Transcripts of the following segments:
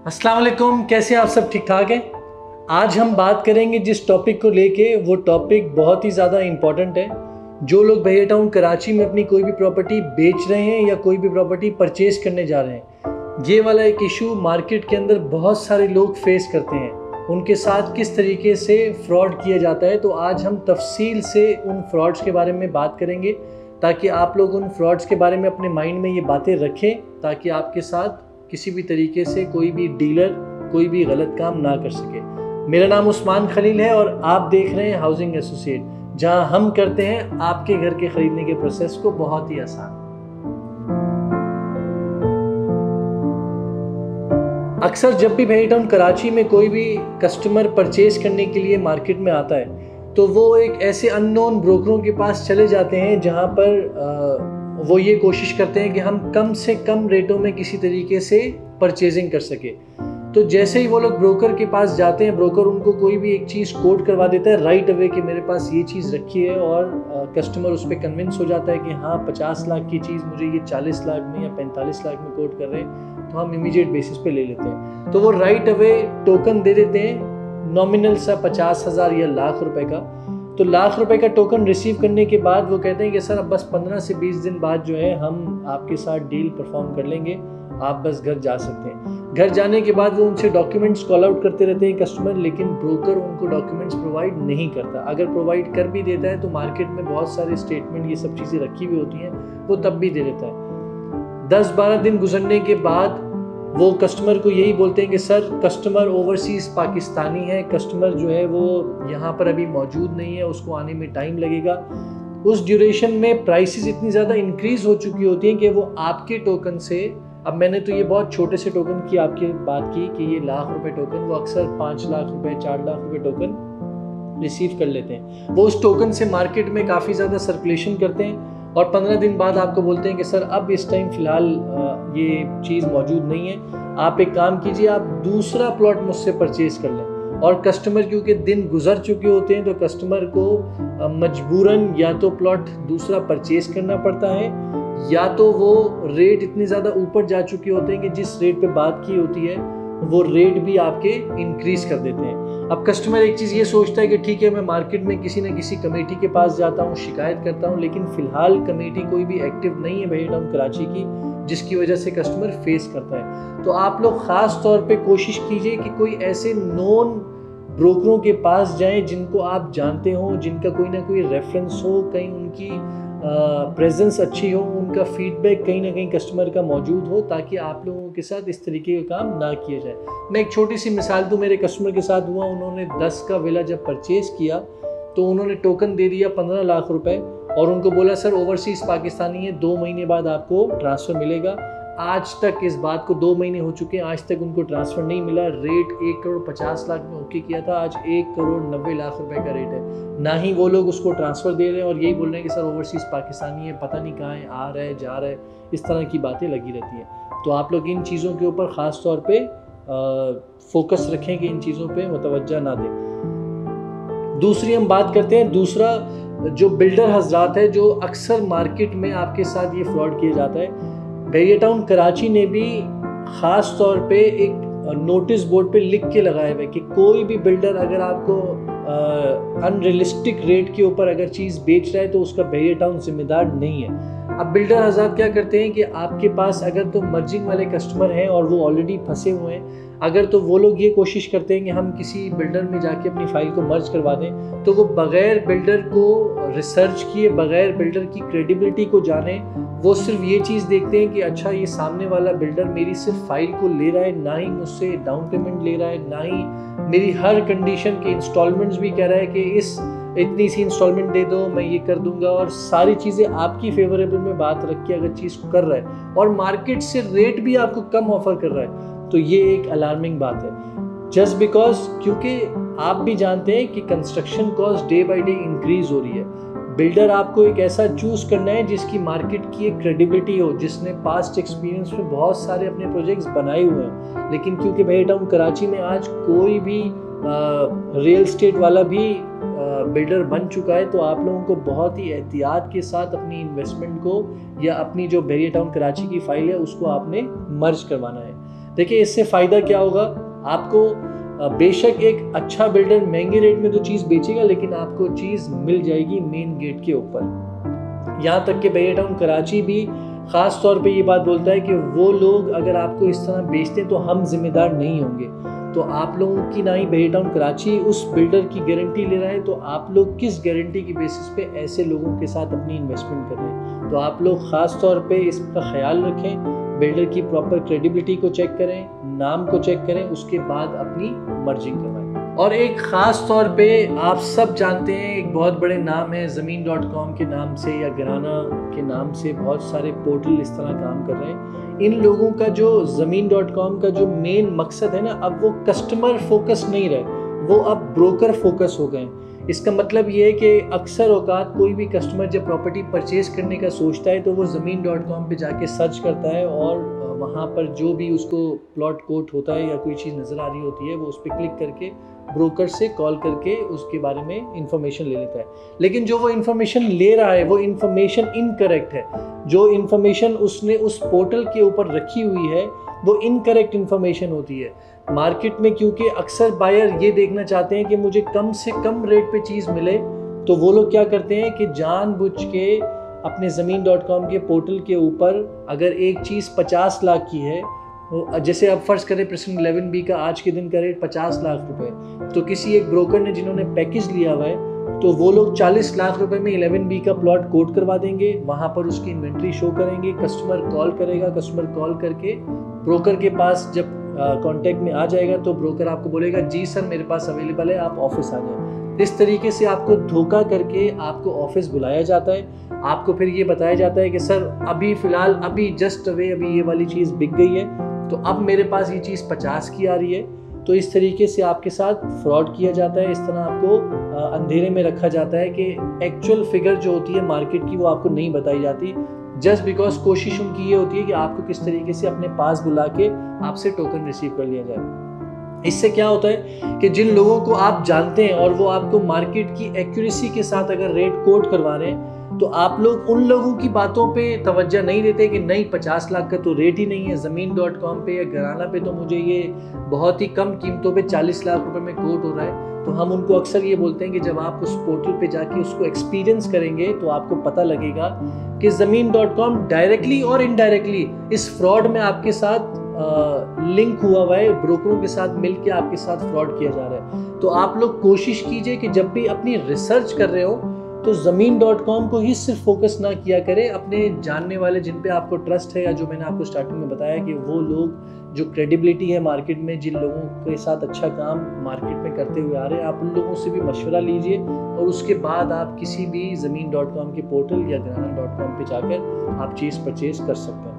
अस्सलाम वालेकुम, कैसे आप सब ठीक ठाक हैं। आज हम बात करेंगे जिस टॉपिक को लेके, वो टॉपिक बहुत ही ज़्यादा इम्पॉर्टेंट है। जो लोग भैया टाउन कराची में अपनी कोई भी प्रॉपर्टी बेच रहे हैं या कोई भी प्रॉपर्टी परचेज करने जा रहे हैं, ये वाला एक इशू मार्केट के अंदर बहुत सारे लोग फेस करते हैं। उनके साथ किस तरीके से फ्रॉड किया जाता है, तो आज हम तफसील से उन फ्रॉड्स के बारे में बात करेंगे, ताकि आप लोग उन फ्रॉड्स के बारे में अपने माइंड में ये बातें रखें, ताकि आपके साथ किसी भी तरीके से कोई भी डीलर कोई भी गलत काम ना कर सके। मेरा नाम उस्मान खलील है और आप देख रहे हैं हाउसिंग एसोसिएट, जहां हम करते हैं आपके घर के खरीदने के प्रोसेस को बहुत ही आसान। अक्सर जब भी भैया टाउन कराची में कोई भी कस्टमर परचेज करने के लिए मार्केट में आता है, तो वो एक ऐसे अननोन ब्रोकरों के पास चले जाते हैं जहां पर वो ये कोशिश करते हैं कि हम कम से कम रेटों में किसी तरीके से परचेजिंग कर सके। तो जैसे ही वो लोग ब्रोकर के पास जाते हैं, ब्रोकर उनको कोई भी एक चीज़ कोट करवा देता है राइट अवे कि मेरे पास ये चीज़ रखी है, और कस्टमर उस पर कन्विंस हो जाता है कि हाँ 50 लाख की चीज़ मुझे ये 40 लाख में या 45 लाख में कोट कर रहे हैं, तो हम इमीडिएट बेसिस पे ले लेते हैं। तो वो राइट अवे टोकन दे देते हैं, नॉमिनल सा 50,000 या लाख रुपए का। तो लाख रुपए का टोकन रिसीव करने के बाद वो कहते हैं कि सर अब बस 15 से 20 दिन बाद जो है हम आपके साथ डील परफॉर्म कर लेंगे, आप बस घर जा सकते हैं। घर जाने के बाद वो उनसे डॉक्यूमेंट्स कॉल आउट करते रहते हैं कस्टमर, लेकिन ब्रोकर उनको डॉक्यूमेंट्स प्रोवाइड नहीं करता। अगर प्रोवाइड कर भी देता है तो मार्केट में बहुत सारे स्टेटमेंट ये सब चीज़ें रखी हुई होती हैं, वो तब भी दे देता है। 10-12 दिन गुजरने के बाद वो कस्टमर को यही बोलते हैं कि सर कस्टमर ओवरसीज पाकिस्तानी है, कस्टमर जो है वो यहाँ पर अभी मौजूद नहीं है, उसको आने में टाइम लगेगा। उस ड्यूरेशन में प्राइसेस इतनी ज़्यादा इंक्रीज हो चुकी होती हैं कि वो आपके टोकन से, अब मैंने तो ये बहुत छोटे से टोकन की आपकी बात की कि ये लाख रुपए टोकन, वो अक्सर 5 लाख रुपए 4 लाख रुपए टोकन रिसीव कर लेते हैं। वो उस टोकन से मार्केट में काफ़ी ज़्यादा सर्कुलेशन करते हैं और 15 दिन बाद आपको बोलते हैं कि सर अब इस टाइम फ़िलहाल ये चीज़ मौजूद नहीं है, आप एक काम कीजिए, आप दूसरा प्लॉट मुझसे परचेज कर लें। और कस्टमर क्योंकि दिन गुजर चुके होते हैं, तो कस्टमर को मजबूरन या तो प्लॉट दूसरा परचेज करना पड़ता है, या तो वो रेट इतने ज़्यादा ऊपर जा चुके होते हैं कि जिस रेट पे बात की होती है वो रेट भी आपके इंक्रीज कर देते हैं। अब कस्टमर एक चीज़ ये सोचता है कि ठीक है मैं मार्केट में किसी न किसी कमेटी के पास जाता हूँ, शिकायत करता हूँ, लेकिन फ़िलहाल कमेटी कोई भी एक्टिव नहीं है भैया टाउन कराची की, जिसकी वजह से कस्टमर फेस करता है। तो आप लोग ख़ास तौर पे कोशिश कीजिए कि कोई ऐसे नॉन ब्रोकरों के पास जाएं जिनको आप जानते हो, जिनका कोई ना कोई रेफरेंस हो, कहीं उनकी प्रेजेंस अच्छी हो, उनका फीडबैक कहीं ना कहीं कस्टमर का मौजूद हो, ताकि आप लोगों के साथ इस तरीके का काम ना किया जाए। मैं एक छोटी सी मिसाल दूं, मेरे कस्टमर के साथ हुआ। उन्होंने 10 का विला जब परचेज़ किया तो उन्होंने टोकन दे दिया 15 लाख रुपए और उनको बोला सर ओवरसीज़ पाकिस्तानी है, 2 महीने बाद आपको ट्रांसफ़र मिलेगा। आज तक इस बात को 2 महीने हो चुके हैं, आज तक उनको ट्रांसफ़र नहीं मिला। रेट 1 करोड़ 50 लाख में ओके किया था, आज 1 करोड़ 90 लाख रुपए का रेट है। ना ही वो लोग उसको ट्रांसफ़र दे रहे हैं और यही बोल रहे हैं कि सर ओवरसीज़ पाकिस्तानी है, पता नहीं कहाँ है, आ रहा है जा रहा है, इस तरह की बातें लगी रहती हैं। तो आप लोग इन चीज़ों के ऊपर ख़ास तौर पे फोकस रखें कि इन चीज़ों पे मुतवज्जा ना दें। दूसरी हम बात करते हैं, दूसरा जो बिल्डर हजरात है, जो अक्सर मार्केट में आपके साथ ये फ्रॉड किया जाता है। भैया टाउन कराची ने भी ख़ास तौर पे एक नोटिस बोर्ड पे लिख के लगाया हुआ है कि कोई भी बिल्डर अगर आपको अनरियलिस्टिक रेट के ऊपर अगर चीज़ बेच रहा है तो उसका भैया टाउन जिम्मेदार नहीं है। अब बिल्डर हज़रात क्या करते हैं कि आपके पास अगर तो मर्जिंग वाले कस्टमर हैं और वो ऑलरेडी फंसे हुए हैं, अगर तो वो लोग ये कोशिश करते हैं कि हम किसी बिल्डर में जाके अपनी फ़ाइल को मर्ज करवा दें, तो वो बग़ैर बिल्डर को रिसर्च किए, बग़ैर बिल्डर की क्रेडिबिलिटी को जाने, वो सिर्फ ये चीज़ देखते हैं कि अच्छा ये सामने वाला बिल्डर मेरी सिर्फ फाइल को ले रहा है, ना ही मुझसे डाउन पेमेंट ले रहा है, ना ही मेरी हर कंडीशन के इंस्टॉलमेंट्स भी कह रहा है कि इतनी सी इंस्टॉलमेंट दे दो मैं ये कर दूंगा, और सारी चीज़ें आपकी फेवरेबल में बात रख के अगर चीज़ कर रहा है और मार्केट से रेट भी आपको कम ऑफर कर रहा है, तो ये एक अलार्मिंग बात है। जस्ट बिकॉज क्योंकि आप भी जानते हैं कि construction cost day by day increase हो रही है। बिल्डर आपको एक ऐसा चूज करना है जिसकी मार्केट की एक क्रेडिबिलिटी हो, जिसने पास्ट एक्सपीरियंस में बहुत सारे अपने प्रोजेक्ट्स बनाए हुए हैं। लेकिन क्योंकि भैया टाउन कराची में आज कोई भी रियल स्टेट वाला भी बिल्डर बन चुका है, तो आप लोगों को बहुत ही एहतियात के साथ अपनी इन्वेस्टमेंट को या अपनी जो भैया टाउन कराची की फाइल है उसको आपने मर्ज करवाना है। देखिए इससे फ़ायदा क्या होगा आपको, बेशक एक अच्छा बिल्डर महंगे रेट में तो चीज़ बेचेगा, लेकिन आपको चीज़ मिल जाएगी मेन गेट के ऊपर। यहाँ तक कि बहरिया टाउन कराची भी ख़ास तौर पे ये बात बोलता है कि वो लोग अगर आपको इस तरह बेचते हैं तो हम जिम्मेदार नहीं होंगे। तो आप लोगों की ना ही बहरिया टाउन कराची उस बिल्डर की गारंटी ले रहा है, तो आप लोग किस गारंटी की बेसिस पे ऐसे लोगों के साथ अपनी इन्वेस्टमेंट कर रहे हैं। तो आप लोग ख़ास तौर पे इसका ख्याल रखें, बिल्डर की प्रॉपर क्रेडिबिलिटी को चेक करें, नाम को चेक करें, उसके बाद अपनी मर्जिंग करवाएं। और एक ख़ास तौर पे आप सब जानते हैं एक बहुत बड़े नाम है ज़मीन.com के नाम से या गिराना के नाम से बहुत सारे पोर्टल इस तरह काम कर रहे हैं। इन लोगों का जो ज़मीन.com का जो मेन मकसद है ना, अब वो कस्टमर फोकस नहीं रहे, वो अब ब्रोकर फोकस हो गए। इसका मतलब ये है कि अक्सर औकात कोई भी कस्टमर जब प्रॉपर्टी परचेज करने का सोचता है तो वो ज़मीन.com पे जाके सर्च करता है और वहाँ पर जो भी उसको प्लॉट कोट होता है या कोई चीज़ नज़र आ रही होती है वो उस पर क्लिक करके ब्रोकर से कॉल करके उसके बारे में इंफॉर्मेशन ले लेता है। लेकिन जो वो इंफॉर्मेशन ले रहा है वो इंफॉर्मेशन इनकरेक्ट है। जो इंफॉर्मेशन उसने उस पोर्टल के ऊपर रखी हुई है वो इनकरेक्ट इंफॉर्मेशन होती है। मार्केट में क्योंकि अक्सर बायर ये देखना चाहते हैं कि मुझे कम से कम रेट पे चीज़ मिले, तो वो लोग क्या करते हैं कि जानबूझ के अपने ज़मीन.com के पोर्टल के ऊपर अगर एक चीज़ 50 लाख की है, जैसे अब फर्ज करें प्रेसिडेंट 11B का आज के दिन का रेट 50 लाख रुपए, तो किसी एक ब्रोकर ने जिन्होंने पैकेज लिया हुआ है तो वो लोग 40 लाख रुपए में 11B का प्लॉट कोट करवा देंगे। वहाँ पर उसकी इन्वेंट्री शो करेंगे, कस्टमर कॉल करेगा, कस्टमर कॉल करके ब्रोकर के पास जब कांटेक्ट में आ जाएगा तो ब्रोकर आपको बोलेगा जी सर मेरे पास अवेलेबल है, आप ऑफिस आ जाएं। इस तरीके से आपको धोखा करके आपको ऑफिस बुलाया जाता है। आपको फिर ये बताया जाता है कि सर अभी फ़िलहाल अभी जस्ट अवे अभी ये वाली चीज़ बिक गई है, तो अब मेरे पास ये चीज़ 50 की आ रही है। तो इस तरीके से आपके साथ फ्रॉड किया जाता है। इस तरह आपको अंधेरे में रखा जाता है कि एक्चुअल फिगर जो होती है मार्केट की वो आपको नहीं बताई जाती, जस्ट बिकॉज कोशिश उनकी ये होती है कि आपको किस तरीके से अपने पास बुला के आपसे टोकन रिसीव कर लिया जाए। इससे क्या होता है कि जिन लोगों को आप जानते हैं और वो आपको मार्केट की एक्यूरेसी के साथ अगर रेट कोट करवा रहे हैं तो आप लोग उन लोगों की बातों पे तवज्जो नहीं देते कि नहीं 50 लाख का तो रेट ही नहीं है, ज़मीन.com पे या घराना पे तो मुझे ये बहुत ही कम कीमतों पे 40 लाख रुपए में कोट हो रहा है। तो हम उनको अक्सर ये बोलते हैं कि जब आप उस पोर्टल पे जाके उसको एक्सपीरियंस करेंगे तो आपको पता लगेगा कि ज़मीन.com डायरेक्टली और इनडायरेक्टली इस फ्रॉड में आपके साथ लिंक हुआ है, ब्रोकरों के साथ मिलकर आपके साथ फ्रॉड किया जा रहा है। तो आप लोग कोशिश कीजिए कि जब भी अपनी रिसर्च कर रहे हो तो ज़मीन.com को ही सिर्फ फोकस ना किया करें, अपने जानने वाले जिन पे आपको ट्रस्ट है या जो मैंने आपको स्टार्टिंग में बताया कि वो लोग जो क्रेडिबिलिटी है मार्केट में, जिन लोगों के साथ अच्छा काम मार्केट में करते हुए आ रहे हैं, आप उन लोगों से भी मशवरा लीजिए और उसके बाद आप किसी भी ज़मीन.com के पोर्टल या घराना.com पे जाकर आप चीज़ परचेज कर सकते हैं।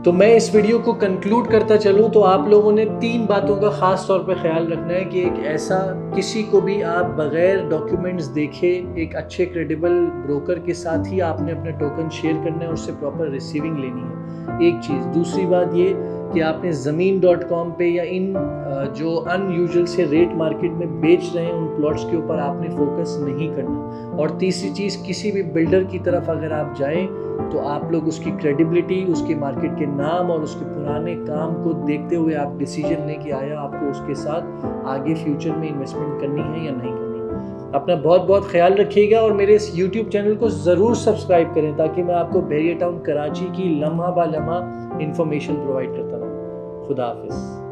तो मैं इस वीडियो को कंक्लूड करता चलूँ तो आप लोगों ने 3 बातों का ख़ास तौर पे ख्याल रखना है कि एक ऐसा किसी को भी आप बग़ैर डॉक्यूमेंट्स देखे एक अच्छे क्रेडिबल ब्रोकर के साथ ही आपने अपने टोकन शेयर करना है, उससे प्रॉपर रिसीविंग लेनी है, एक चीज़। दूसरी बात ये कि आपने ज़मीन.com पे या इन जो अनयूजुअल से रेट मार्केट में बेच रहे हैं उन प्लॉट्स के ऊपर आपने फोकस नहीं करना। और तीसरी चीज़, किसी भी बिल्डर की तरफ अगर आप जाएं तो आप लोग उसकी क्रेडिबिलिटी, उसके मार्केट के नाम और उसके पुराने काम को देखते हुए आप डिसीजन लेके आया आपको उसके साथ आगे फ्यूचर में इन्वेस्टमेंट करनी है या नहीं करनी। अपना बहुत बहुत ख्याल रखिएगा और मेरे इस YouTube चैनल को ज़रूर सब्सक्राइब करें ताकि मैं आपको बहरिया टाउन कराची की लम्हा बा लम्हा इंफॉर्मेशन प्रोवाइड करता रहूँ। खुदा हाफिज़।